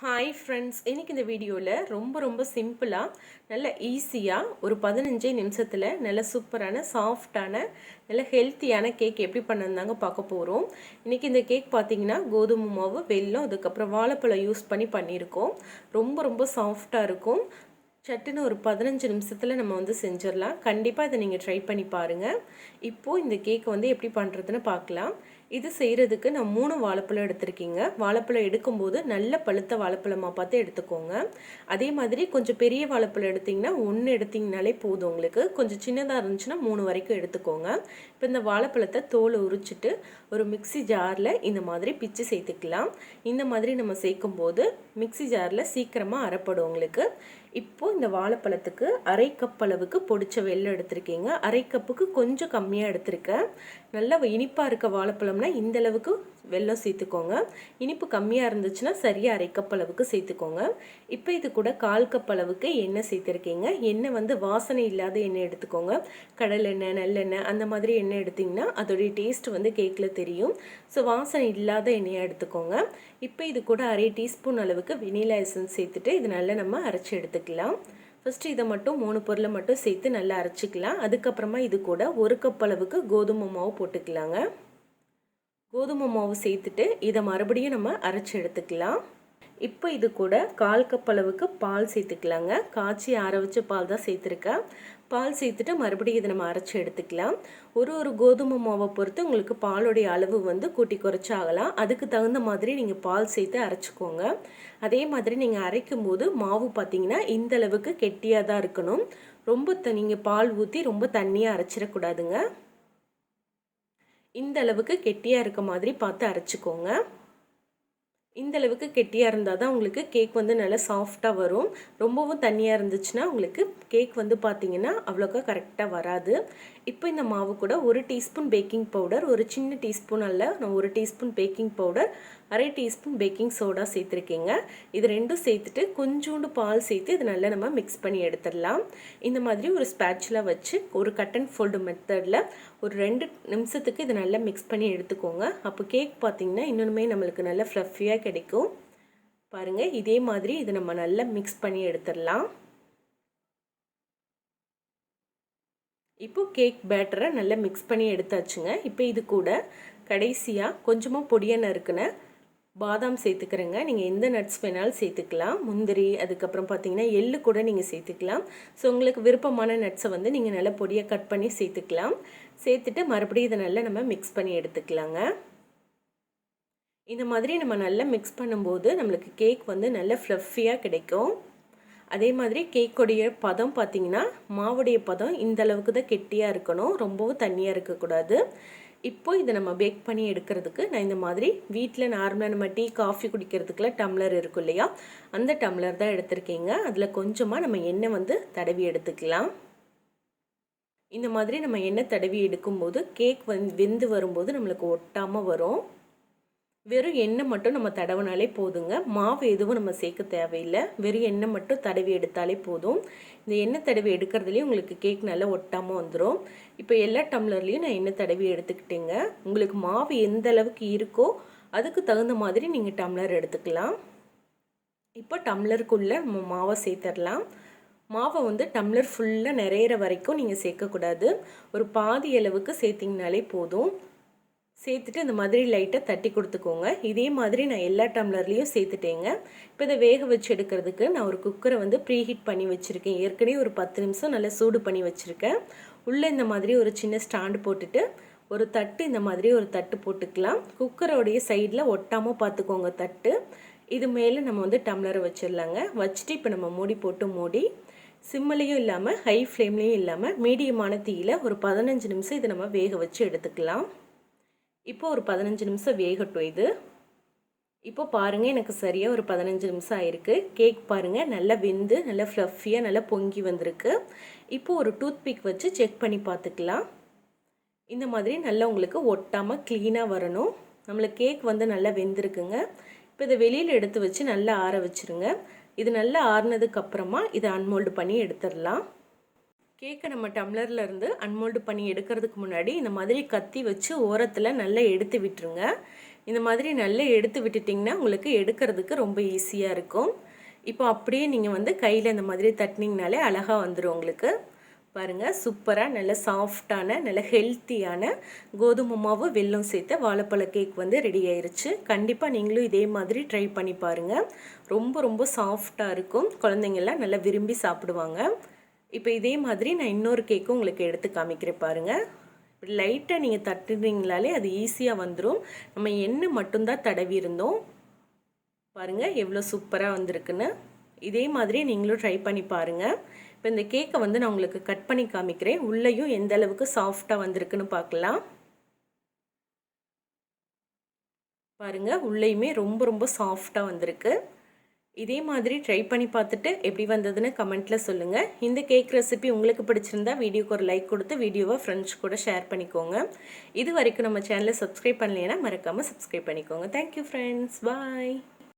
Hi friends, இன்றைக்கி இந்த வீடியோவில் ரொம்ப சிம்பிளாக நல்ல ஈஸியாக ஒரு 15 நிமிஷத்தில் நல்ல சூப்பரான சாஃப்டான நல்ல ஹெல்த்தியான கேக் எப்படி பண்ணதாங்க பார்க்க போகிறோம். இன்றைக்கி இந்த கேக் பார்த்திங்கன்னா கோதுமை மாவு, வெல்லம், அதுக்கப்புறம் வாழைப்பழம் யூஸ் பண்ணி பண்ணியிருக்கோம். ரொம்ப சாஃப்டாக இருக்கும். சட்டுன்னு ஒரு 15 நிமிஷத்தில் நம்ம செஞ்சிடலாம். கண்டிப்பாக இதை நீங்கள் ட்ரை பண்ணி பாருங்கள். இப்போது இந்த கேக்கை எப்படி பண்ணுறதுன்னு பார்க்கலாம். இது செய்கிறதுக்கு நான் 3 வாழைப்பழம் எடுத்திருக்கீங்க. வாழைப்பழம் எடுக்கும்போது நல்ல பழுத்த வாழைப்பழமாக பார்த்து எடுத்துக்கோங்க. அதே மாதிரி கொஞ்சம் பெரிய வாழைப்பழம் எடுத்திங்கன்னா 1 எடுத்திங்கனாலே போதும். உங்களுக்கு கொஞ்சம் சின்னதாக இருந்துச்சுன்னா 3 வரைக்கும் எடுத்துக்கோங்க. இப்போ இந்த வாழைப்பழத்தை தோலை உரிச்சிட்டு ஒரு மிக்சி ஜாரில் இந்த மாதிரி பிச்சு சேர்த்துக்கலாம். இந்த மாதிரி நம்ம சேர்க்கும்போது மிக்சி ஜாரில் சீக்கிரமாக அரைப்படும் உங்களுக்கு. இப்போது இந்த வாழைப்பழத்துக்கு 1/2 கப் அளவுக்கு பொடிச்ச வெல்லம் எடுத்திருக்கீங்க. 1/2 கப்புக்கு கொஞ்சம் கம்மியாக எடுத்திருக்கேன். நல்லா இனிப்பாக இருக்க வாழைப்பழம்னா இந்த அளவுக்கு வெல்லம் சேர்த்துக்கோங்க. இனிப்பு கம்மியாக இருந்துச்சுன்னா சரியாக 1/2 கப் அளவுக்கு சேர்த்துக்கோங்க. இப்போ இது கூட 1/4 கப் அளவுக்கு எண்ணெய் சேர்த்துருக்கீங்க. எண்ணெய் வாசனை இல்லாத எண்ணெய் எடுத்துக்கோங்க. கடலெண்ணெய், நல்லெண்ணெய் அந்த மாதிரி எண்ணெய் எடுத்திங்கன்னா அதோடைய டேஸ்ட் கேக்கில் தெரியும். ஸோ வாசனை இல்லாத எண்ணெயாக எடுத்துக்கோங்க. இப்போ இது கூட 1/2 டீஸ்பூன் அளவுக்கு வெனிலா எசன்ஸ் சேர்த்துட்டு இது நல்லா நம்ம அரைச்சி எடுத்துக்கலாம். ஃபஸ்ட்டு இதை மட்டும் 3 பொருளை மட்டும் சேர்த்து நல்லா அரைச்சிக்கலாம். அதுக்கப்புறமா இது கூட 1 கப் அளவுக்கு கோதுமை மாவு போட்டுக்கலாங்க. கோதுமை மாவு சேர்த்துட்டு இதை மறுபடியும் நம்ம அரைச்சி எடுத்துக்கலாம். இப்போ இது கூட 1/4 கப் அளவுக்கு பால் சேர்த்துக்கலாங்க. காய்ச்சி ஆற வச்ச பால் தான் சேர்த்துருக்கேன். பால் சேர்த்துட்டு மறுபடியும் இதை நம்ம அரைச்சி எடுத்துக்கலாம். ஒரு கோதுமை மாவை பொறுத்து உங்களுக்கு பாலுடைய அளவு கூட்டி குறைச்சி ஆகலாம். அதுக்கு தகுந்த மாதிரி நீங்கள் பால் சேர்த்து அரைச்சிக்கோங்க. அதே மாதிரி நீங்கள் அரைக்கும் போது மாவு பார்த்தீங்கன்னா இந்த அளவுக்கு கெட்டியாக தான் இருக்கணும். ரொம்ப நீங்கள் பால் ஊற்றி ரொம்ப தண்ணியாக அரைச்சிடக்கூடாதுங்க. இந்த அளவுக்கு கெட்டியாக இருக்க மாதிரி பார்த்து அரைச்சிக்கோங்க. இந்த அளவுக்கு கெட்டியாக இருந்தால் தான் உங்களுக்கு கேக் நல்லா சாஃப்டாக வரும். ரொம்பவும் தண்ணியாக இருந்துச்சுன்னா உங்களுக்கு கேக் பார்த்தீங்கன்னா அவ்வளோக்கா கரெக்டாக வராது. இப்போ இந்த மாவு கூட 1 டீஸ்பூன் பேக்கிங் பவுடர், ஒரு சின்ன டீஸ்பூன் அல்ல, நான் 1 teaspoon baking powder, 1/2 teaspoon baking soda சேர்த்துருக்கீங்க. இது ரெண்டும் சேர்த்துட்டு கொஞ்சோண்டு பால் சேர்த்து இது நல்லா நம்ம மிக்ஸ் பண்ணி எடுத்துடலாம். இந்த மாதிரி ஒரு ஸ்பேட்சுலா வச்சு ஒரு கட் அண்ட் ஃபோல்டு மெத்தடில் ஒரு 2 நிமிஷத்துக்கு இது நல்லா மிக்ஸ் பண்ணி எடுத்துக்கோங்க. அப்போ கேக் பார்த்திங்கன்னா இன்னொன்றுமே நம்மளுக்கு நல்லா ஃப்ளஃபியாக கிடைக்கும். பாருங்கள், இதே மாதிரி இதை நம்ம நல்லா மிக்ஸ் பண்ணி எடுத்துடலாம். இப்போ கேக் பேட்டரை நல்லா மிக்ஸ் பண்ணி எடுத்தாச்சுங்க. இப்போ இது கூட கடைசியாக கொஞ்சமாக பொடியாக நறுக்குன பாதாம் சேர்த்துக்கிறேங்க. நீங்கள் எந்த நட்ஸ் வேணாலும் சேர்த்துக்கலாம். முந்திரி, அதுக்கப்புறம் பார்த்தீங்கன்னா எள்ளு கூட நீங்கள் சேர்த்துக்கலாம். ஸோ உங்களுக்கு விருப்பமான நட்ஸை நீங்கள் நல்லா பொடியாக கட் பண்ணி சேர்த்துக்கலாம். சேர்த்துட்டு மறுபடியும் இதை நல்லா நம்ம மிக்ஸ் பண்ணி எடுத்துக்கலாங்க. இந்த மாதிரி நம்ம நல்லா மிக்ஸ் பண்ணும்போது நம்மளுக்கு கேக் நல்லா ஃப்ளஃபியாக கிடைக்கும். அதே மாதிரி கேக்குடைய பதம் பார்த்திங்கன்னா மாவுடைய பதம் இந்த அளவுக்கு தான் கெட்டியாக இருக்கணும். ரொம்பவும் தண்ணியாக இருக்கக்கூடாது. இப்போ இதை நம்ம பேக் பண்ணி எடுக்கிறதுக்கு நான் இந்த மாதிரி வீட்டில் நார்மலாக நம்ம டீ காஃபி குடிக்கிறதுக்குலாம் டம்ளர் இருக்கும் இல்லையா, அந்த டம்ளர் தான் எடுத்திருக்கீங்க. அதில் கொஞ்சமாக நம்ம எண்ணெய் தடவி எடுத்துக்கலாம். இந்த மாதிரி நம்ம எண்ணெய் தடவி எடுக்கும்போது கேக் வெந்து வரும்போது நம்மளுக்கு ஒட்டாமல் வரும். வெறும் எண்ணெய் மட்டும் நம்ம தடவினாலே போதுங்க. மாவு எதுவும் நம்ம சேர்க்க தேவையில்லை. வெறும் எண்ணெய் மட்டும் தடவி எடுத்தாலே போதும். இந்த எண்ணெய் தடவி எடுக்கிறதுலேயும் உங்களுக்கு கேக் நல்லா ஒட்டாமல் வந்துடும். இப்போ எல்லா டம்ளர்லேயும் நான் எண்ணெய் தடவி எடுத்துக்கிட்டேங்க. உங்களுக்கு மாவு எந்த அளவுக்கு இருக்கோ அதுக்கு தகுந்த மாதிரி நீங்கள் டம்ளர் எடுத்துக்கலாம். இப்போ டம்ளருக்குள்ளே நம்ம மாவை சேர்த்துடலாம். மாவை டம்ளர் ஃபுல்லாக நிறையிற வரைக்கும் நீங்கள் சேர்க்கக்கூடாது. ஒரு பாதி அளவுக்கு சேர்த்திங்கனாலே போதும். சேர்த்துட்டு இந்த மாதிரி லைட்டாக தட்டி கொடுத்துக்கோங்க. இதே மாதிரி நான் எல்லா டம்ளர்லேயும் சேர்த்துட்டேங்க. இப்போ இதை வேக வச்சு எடுக்கிறதுக்கு நான் ஒரு குக்கரை ப்ரீஹீட் பண்ணி வச்சுருக்கேன். ஏற்கனவே ஒரு 10 நிமிஷம் நல்லா சூடு பண்ணி வச்சுருக்கேன். உள்ளே இந்த மாதிரி ஒரு சின்ன ஸ்டாண்டு போட்டுட்டு ஒரு தட்டு, இந்த மாதிரி ஒரு தட்டு போட்டுக்கலாம். குக்கரோடைய சைடில் ஒட்டாமல் பார்த்துக்கோங்க தட்டு. இது மேலே நம்ம டம்ளரை வச்சிடலாங்க. வச்சுட்டு இப்போ நம்ம மூடி போட்டு மூடி சிம்மிலையும் இல்லாமல் ஹை ஃப்ளேம்லேயும் இல்லாமல் மீடியமான தீயில் ஒரு 15 நிமிஷம் இதை நம்ம வேக வச்சு எடுத்துக்கலாம். இப்போ ஒரு 15 நிமிஷம் வேகட்டும் இது. இப்போ பாருங்கள், எனக்கு சரியாக ஒரு 15 நிமிஷம் ஆயிருக்கு. கேக் பாருங்கள் நல்லா வெந்து நல்லா ஃப்ளஃபியாக நல்லா பொங்கி வந்திருக்கு. இப்போ ஒரு டூத் பிக் வச்சு செக் பண்ணி பார்த்துக்கலாம். இந்த மாதிரி நல்லா உங்களுக்கு ஒட்டாமல் க்ளீனாக வரணும். நம்மளுக்கு கேக் நல்லா வெந்திருக்குங்க. இப்போ இதை வெளியில் எடுத்து வச்சு நல்லா ஆற வச்சுருங்க. இது நல்லா ஆறுனதுக்கப்புறமா இதை அன்மோல்டு பண்ணி எடுத்துடலாம். கேக்கை நம்ம டம்ளர்லேருந்து அன்மோல்டு பண்ணி எடுக்கிறதுக்கு முன்னாடி இந்த மாதிரி கத்தி வச்சு ஓரத்தில் நல்லா எடுத்து விட்டுருங்க. இந்த மாதிரி நல்லா எடுத்து விட்டுட்டிங்கன்னா உங்களுக்கு எடுக்கிறதுக்கு ரொம்ப ஈஸியாக இருக்கும். இப்போ அப்படியே நீங்கள் வந்து கையில் இந்த மாதிரி தட்டினீங்கனாலே அழகாக வந்துடும் உங்களுக்கு. பாருங்கள், சூப்பராக நல்ல சாஃப்டான நல்ல ஹெல்த்தியான கோதுமை மாவு வெல்லம் சேர்த்த வாழைப்பழ கேக் வந்து ரெடி ஆயிருச்சு. கண்டிப்பாக நீங்களும் இதே மாதிரி ட்ரை பண்ணி பாருங்கள். ரொம்ப ரொம்ப சாஃப்டாக இருக்கும். குழந்தைங்கள்லாம் நல்லா விரும்பி சாப்பிடுவாங்க. இப்போ இதே மாதிரி நான் இன்னொரு கேக்கும் உங்களுக்கு எடுத்து காமிக்கிறேன் பாருங்கள். லைட்டாக நீங்கள் தட்டுனீங்களாலே அது ஈஸியாக வந்துடும். நம்ம எண்ணெய் மட்டும்தான் தடவி இருந்தோம். பாருங்கள் எவ்வளோ சூப்பராக வந்திருக்குன்னு. இதே மாதிரி நீங்களும் ட்ரை பண்ணி பாருங்கள். இப்போ இந்த கேக்கை வந்து நான் உங்களுக்கு கட் பண்ணி காமிக்கிறேன். உள்ளேயும் எந்த அளவுக்கு சாஃப்டாக வந்திருக்குன்னு பார்க்கலாம். பாருங்கள், உள்ளேயுமே ரொம்ப ரொம்ப சாஃப்டாக வந்திருக்கு. இதே மாதிரி ட்ரை பண்ணி பார்த்துட்டு எப்படி வந்ததுன்னு கமெண்ட்டில் சொல்லுங்கள். இந்த கேக் ரெசிபி உங்களுக்கு பிடிச்சிருந்தா வீடியோக்கு ஒரு லைக் கொடுத்து வீடியோவை ஃப்ரெண்ட்ஸ் கூட ஷேர் பண்ணிக்கோங்க. இது வரைக்கும் நம்ம சேனலை சப்ஸ்கிரைப் பண்ணலைன்னா மறக்காமல் சப்ஸ்கிரைப் பண்ணிக்கோங்க. தேங்க்யூ ஃப்ரெண்ட்ஸ், பாய்.